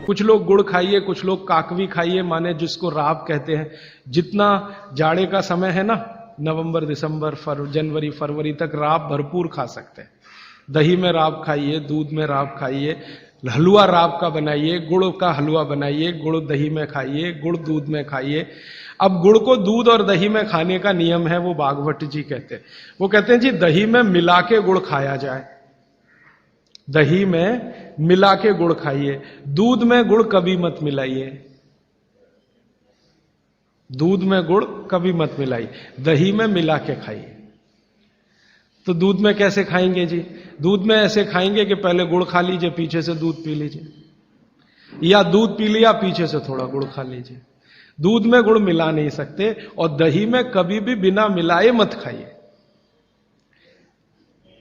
कुछ लोग गुड़ खाइए, कुछ लोग काकवी खाइए, माने जिसको राब कहते हैं। जितना जाड़े का समय है ना, नवंबर दिसंबर जनवरी फरवरी तक राब भरपूर खा सकते हैं। दही में राब खाइए, दूध में राब खाइए, हलवा राब का बनाइए, गुड़ का हलवा बनाइए, गुड़ दही में खाइए, गुड़ दूध में खाइए। अब गुड़ को दूध और दही में खाने का नियम है, वो भागवत जी कहते हैं। वो कहते हैं जी दही में मिला के गुड़ खाया जाए, दही में मिला के गुड़ खाइए, दूध में गुड़ कभी मत मिलाइए, दूध में गुड़ कभी मत मिलाइए, दही में मिला के खाइए। तो दूध में कैसे खाएंगे जी? दूध में ऐसे खाएंगे कि पहले गुड़ खा लीजिए, पीछे से दूध पी लीजिए, या दूध पी लिया पीछे से थोड़ा गुड़ खा लीजिए। दूध में गुड़ मिला नहीं सकते, और दही में कभी भी बिना मिलाए मत खाइए।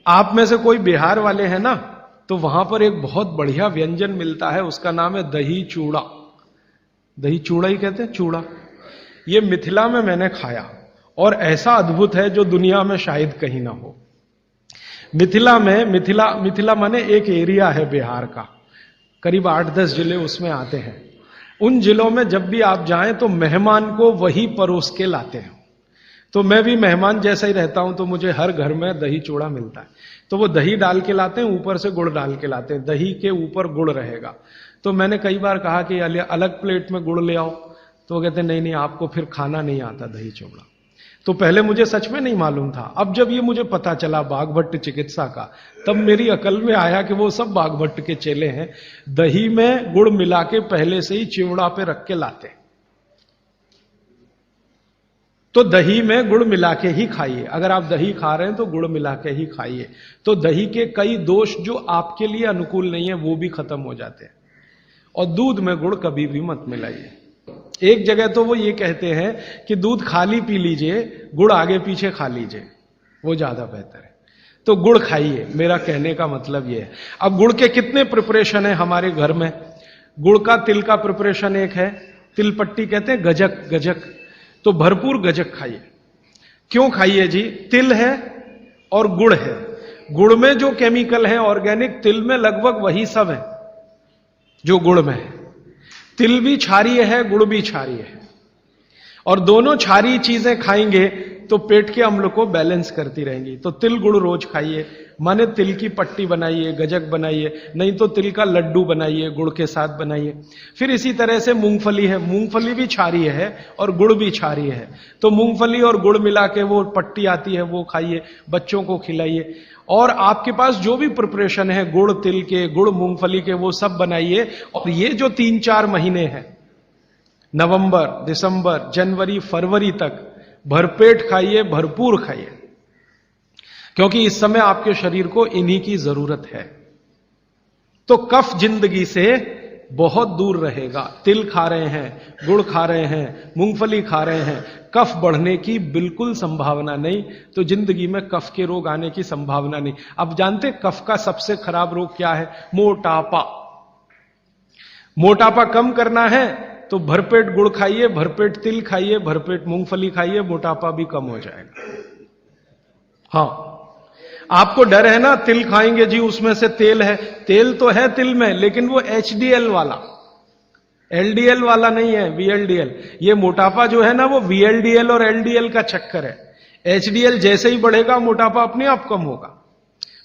आप में से कोई बिहार वाले हैं ना, तो वहां पर एक बहुत बढ़िया व्यंजन मिलता है, उसका नाम है दही चूड़ा। दही चूड़ा ही कहते हैं, चूड़ा। ये मिथिला में मैंने खाया, और ऐसा अद्भुत है जो दुनिया में शायद कहीं ना हो। मिथिला में, मिथिला माने एक एरिया है बिहार का, करीब 8-10 जिले उसमें आते हैं। उन जिलों में जब भी आप जाएं तो मेहमान को वही परोस के लाते हैं। तो मैं भी मेहमान जैसा ही रहता हूं, तो मुझे हर घर में दही चूड़ा मिलता है। तो वो दही डाल के लाते हैं, ऊपर से गुड़ डाल के लाते हैं, दही के ऊपर गुड़ रहेगा। तो मैंने कई बार कहा कि अलग प्लेट में गुड़ ले आओ, तो वो कहते नहीं नहीं, आपको फिर खाना नहीं आता दही चूड़ा। तो पहले मुझे सच में नहीं मालूम था। अब जब ये मुझे पता चला बाघभट्ट चिकित्सा का, तब मेरी अकल में आया कि वो सब बाघभट्ट के चेले हैं। दही में गुड़ मिला के पहले से ही चिवड़ा पे रख के लाते। तो दही में गुड़ मिला के ही खाइए। अगर आप दही खा रहे हैं तो गुड़ मिला के ही खाइए। तो दही के कई दोष जो आपके लिए अनुकूल नहीं है वो भी खत्म हो जाते हैं। और दूध में गुड़ कभी भी मत मिलाइए। एक जगह तो वो ये कहते हैं कि दूध खाली पी लीजिए, गुड़ आगे पीछे खा लीजिए, वो ज्यादा बेहतर है। तो गुड़ खाइए, मेरा कहने का मतलब ये है। अब गुड़ के कितने प्रिपरेशन है हमारे घर में? गुड़ का तिल का प्रिपरेशन एक है, तिल पट्टी कहते हैं, गजक, गजक। तो भरपूर गजक खाइए। क्यों खाइए जी? तिल है और गुड़ है। गुड़ में जो केमिकल है ऑर्गेनिक, तिल में लगभग वही सब है जो गुड़ में है। तिल भी क्षारीय है, गुड़ भी क्षारीय है, और दोनों क्षारीय चीजें खाएंगे तो पेट के अम्ल को बैलेंस करती रहेंगी। तो तिल गुड़ रोज खाइए, माने तिल की पट्टी बनाइए, गजक बनाइए, नहीं तो तिल का लड्डू बनाइए, गुड़ के साथ बनाइए। फिर इसी तरह से मूंगफली है, मूंगफली भी क्षारीय है और गुड़ भी क्षारीय है। तो मूंगफली और गुड़ मिला के वो पट्टी आती है, वो खाइए, बच्चों को खिलाइए। और आपके पास जो भी प्रिपरेशन है गुड़ तिल के, गुड़ मूंगफली के, वो सब बनाइए। और ये जो 3-4 महीने हैं, नवंबर दिसंबर जनवरी फरवरी तक, भरपेट खाइए, भरपूर खाइए, क्योंकि इस समय आपके शरीर को इन्हीं की जरूरत है। तो कफ जिंदगी से बहुत दूर रहेगा। तिल खा रहे हैं, गुड़ खा रहे हैं, मूंगफली खा रहे हैं, कफ बढ़ने की बिल्कुल संभावना नहीं। तो जिंदगी में कफ के रोग आने की संभावना नहीं। अब जानते कफ का सबसे खराब रोग क्या है? मोटापा। मोटापा कम करना है तो भरपेट गुड़ खाइए, भरपेट तिल खाइए, भरपेट मूंगफली खाइए, मोटापा भी कम हो जाएगा। हाँ, आपको डर है ना, तिल खाएंगे जी उसमें से तेल है। तेल तो है तिल में, लेकिन वो HDL वाला, LDL वाला नहीं है, VLDL। ये मोटापा जो है ना, वो VLDL और LDL का चक्कर है। HDL जैसे ही बढ़ेगा, मोटापा अपने आप कम होगा,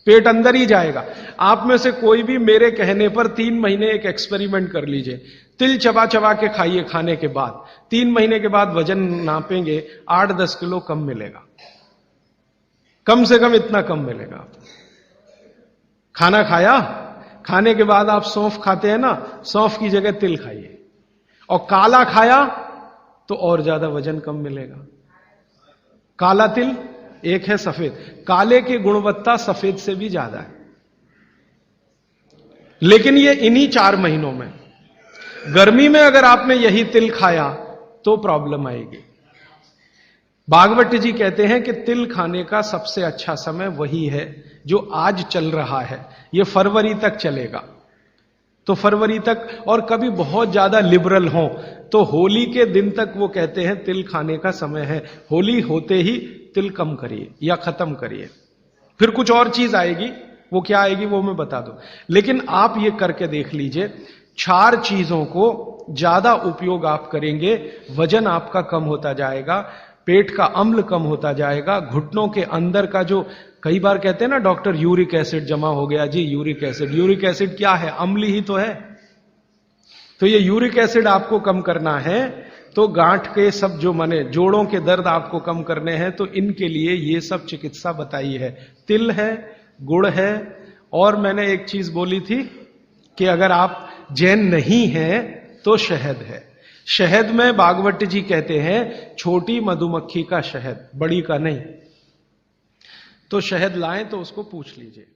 पेट अंदर ही जाएगा। आप में से कोई भी मेरे कहने पर 3 महीने एक एक्सपेरिमेंट कर लीजिए। तिल चबा चबा के खाइए, खाने के बाद 3 महीने के बाद वजन नापेंगे, 8-10 किलो कम मिलेगा, कम से कम इतना कम मिलेगा। खाना खाया, खाने के बाद आप सौंफ खाते हैं ना, सौंफ की जगह तिल खाइए। और काला खाया तो और ज्यादा वजन कम मिलेगा। काला तिल एक है, सफेद। काले की गुणवत्ता सफेद से भी ज्यादा है। लेकिन ये इन्हीं 4 महीनों में। गर्मी में अगर आपने यही तिल खाया तो प्रॉब्लम आएगी। भागवत जी कहते हैं कि तिल खाने का सबसे अच्छा समय वही है जो आज चल रहा है। ये फरवरी तक चलेगा। तो फरवरी तक, और कभी बहुत ज्यादा लिबरल हो तो होली के दिन तक वो कहते हैं तिल खाने का समय है। होली होते ही तिल कम करिए या खत्म करिए। फिर कुछ और चीज आएगी, वो क्या आएगी वो मैं बता दूं। लेकिन आप ये करके देख लीजिए 4 चीजों को ज्यादा उपयोग आप करेंगे, वजन आपका कम होता जाएगा, पेट का अम्ल कम होता जाएगा, घुटनों के अंदर का जो कई बार कहते हैं ना डॉक्टर यूरिक एसिड जमा हो गया जी, यूरिक एसिड क्या है? अम्ल ही तो है। तो ये यूरिक एसिड आपको कम करना है, तो गांठ के सब जो माने जोड़ों के दर्द आपको कम करने हैं, तो इनके लिए ये सब चिकित्सा बताई है। तिल है, गुड़ है, और मैंने एक चीज बोली थी कि अगर आप जैन नहीं हैं तो शहद है। शहद में भागवत जी कहते हैं छोटी मधुमक्खी का शहद, बड़ी का नहीं। तो शहद लाएं तो उसको पूछ लीजिए।